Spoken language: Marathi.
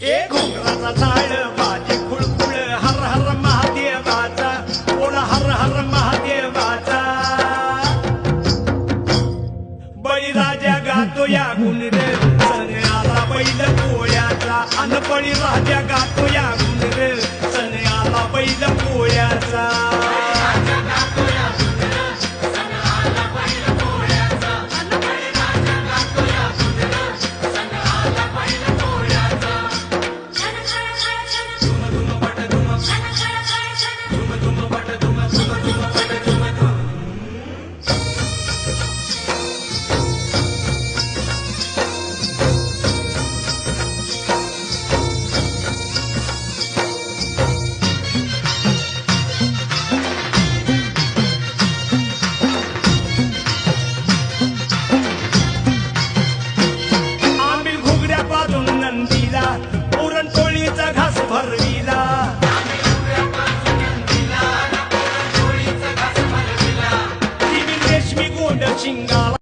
ए घोंगराचा झाड माझी खुळखुळ हर हर महादेवाचा बोला हर हर महादेवाचा बळीराजा गातो या गुणर सण आला बैल पोळ्याचा अन बळीराजा गातो या गुणर सण आला बैल पोळ्याचा पुरणपोळीचा घास भरविला रेशमी गोंड शिंगाला